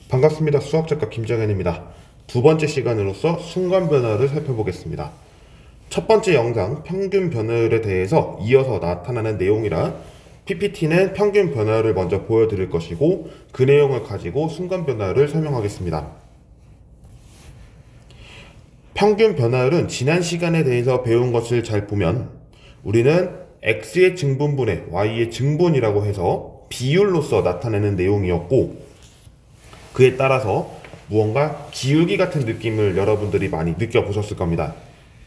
반갑습니다. 수학작가 김정현입니다. 두 번째 시간으로서 순간 변화를 살펴보겠습니다. 첫 번째 영상 평균 변화율에 대해서 이어서 나타나는 내용이라 PPT는 평균 변화율을 먼저 보여드릴 것이고 그 내용을 가지고 순간 변화율을 설명하겠습니다. 평균 변화율은 지난 시간에 대해서 배운 것을 잘 보면 우리는 x의 증분분의 y의 증분이라고 해서 비율로서 나타내는 내용이었고, 그에 따라서 무언가 기울기 같은 느낌을 여러분들이 많이 느껴보셨을 겁니다.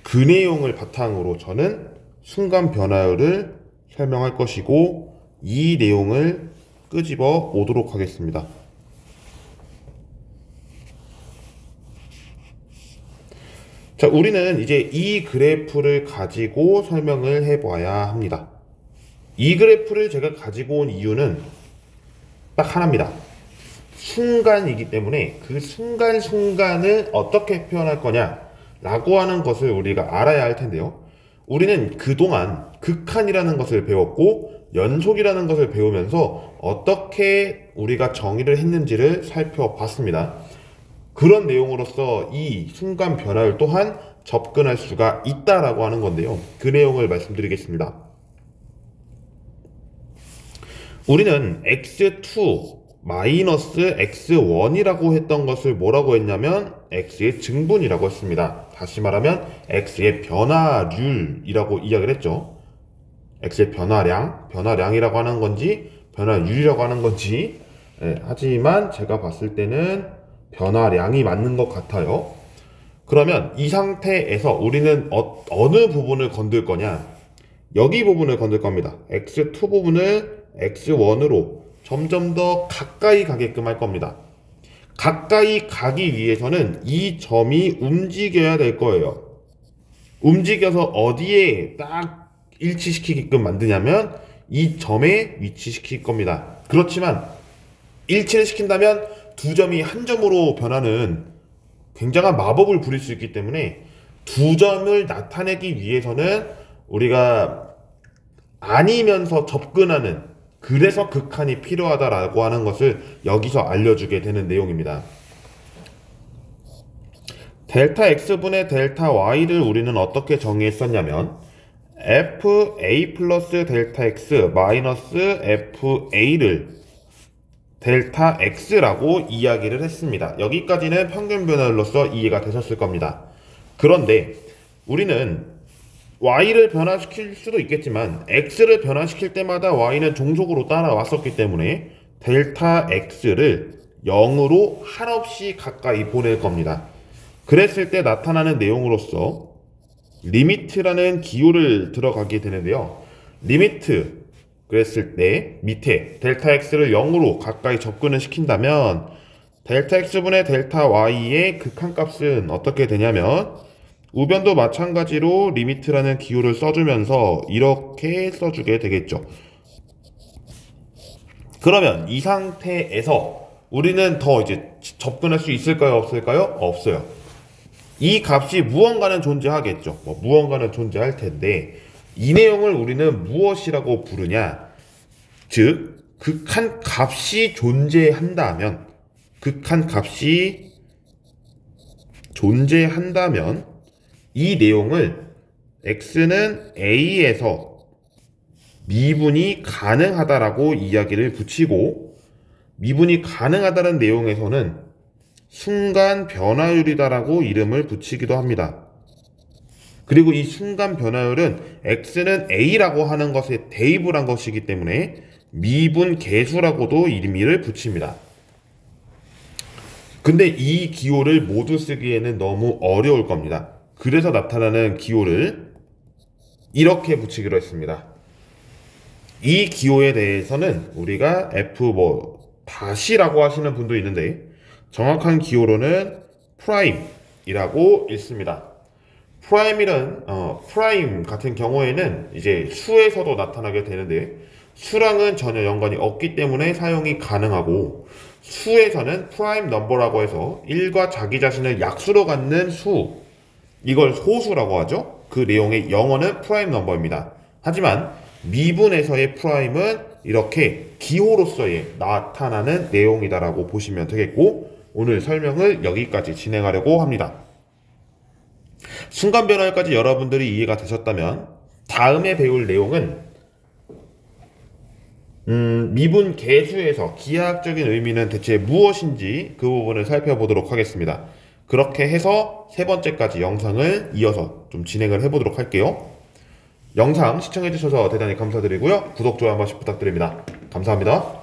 그 내용을 바탕으로 저는 순간 변화율을 설명할 것이고 이 내용을 끄집어 오도록 하겠습니다. 자, 우리는 이제 이 그래프를 가지고 설명을 해봐야 합니다. 이 그래프를 제가 가지고 온 이유는 딱 하나입니다. 순간이기 때문에 그 순간순간을 어떻게 표현할 거냐 라고 하는 것을 우리가 알아야 할 텐데요. 우리는 그동안 극한이라는 것을 배웠고 연속이라는 것을 배우면서 어떻게 우리가 정의를 했는지를 살펴봤습니다. 그런 내용으로서 이 순간 변화율 또한 접근할 수가 있다라고 하는 건데요. 그 내용을 말씀드리겠습니다. 우리는 x2 마이너스 x1이라고 했던 것을 뭐라고 했냐면 x의 증분이라고 했습니다. 다시 말하면 x의 변화률이라고 이야기를 했죠. x의 변화량이라고 하는 건지 변화율이라고 하는 건지, 하지만 제가 봤을 때는 변화량이 맞는 것 같아요. 그러면 이 상태에서 우리는 어느 부분을 건들 거냐, 여기 부분을 건들 겁니다. x2 부분을 x1으로 점점 더 가까이 가게끔 할 겁니다. 가까이 가기 위해서는 이 점이 움직여야 될 거예요. 움직여서 어디에 딱 일치시키게끔 만드냐면 이 점에 위치시킬 겁니다. 그렇지만 일치를 시킨다면 두 점이 한 점으로 변하는 굉장한 마법을 부릴 수 있기 때문에 두 점을 나타내기 위해서는 우리가 아니면서 접근하는, 그래서 극한이 필요하다라고 하는 것을 여기서 알려주게 되는 내용입니다. 델타 x분의 델타 y를 우리는 어떻게 정의했었냐면 fa 플러스 델타 x 마이너스 fa를 델타 x라고 이야기를 했습니다. 여기까지는 평균 변화율로서 이해가 되셨을 겁니다. 그런데 우리는 y를 변화시킬 수도 있겠지만 x를 변화시킬 때마다 y는 종속으로 따라왔었기 때문에 델타 x를 0으로 한없이 가까이 보낼 겁니다. 그랬을 때 나타나는 내용으로서 리미트라는 기호를 들어가게 되는데요. 리미트 그랬을 때 밑에 델타 x를 0으로 가까이 접근을 시킨다면 델타 x분의 델타 y의 극한값은 어떻게 되냐면 우변도 마찬가지로 리미트라는 기호를 써주면서 이렇게 써주게 되겠죠. 그러면 이 상태에서 우리는 더 이제 접근할 수 있을까요? 없을까요? 없어요. 이 값이 무언가는 존재하겠죠. 무언가는 존재할 텐데 이 내용을 우리는 무엇이라고 부르냐? 즉 극한 값이 존재한다면 이 내용을 x는 a에서 미분이 가능하다라고 이야기를 붙이고, 미분이 가능하다는 내용에서는 순간 변화율이다라고 이름을 붙이기도 합니다. 그리고 이 순간 변화율은 x는 a라고 하는 것에 대입을 한 것이기 때문에 미분 계수라고도 의미를 붙입니다. 근데 이 기호를 모두 쓰기에는 너무 어려울 겁니다. 그래서 나타나는 기호를 이렇게 붙이기로 했습니다. 이 기호에 대해서는 우리가 f 다시라고 하시는 분도 있는데 정확한 기호로는 프라임이라고 읽습니다. 프라임 같은 경우에는 이제 수에서도 나타나게 되는데 수랑은 전혀 연관이 없기 때문에 사용이 가능하고, 수에서는 프라임 넘버라고 해서 1과 자기 자신을 약수로 갖는 수, 이걸 소수라고 하죠. 그 내용의 영어는 프라임 넘버입니다. 하지만 미분에서의 프라임은 이렇게 기호로서의 나타나는 내용이다라고 보시면 되겠고, 오늘 설명을 여기까지 진행하려고 합니다. 순간 변화까지 여러분들이 이해가 되셨다면 다음에 배울 내용은 미분 계수에서 기하학적인 의미는 대체 무엇인지 그 부분을 살펴보도록 하겠습니다. 그렇게 해서 세 번째까지 영상을 이어서 좀 진행을 해보도록 할게요. 영상 시청해주셔서 대단히 감사드리고요. 구독, 좋아요 한 번씩 부탁드립니다. 감사합니다.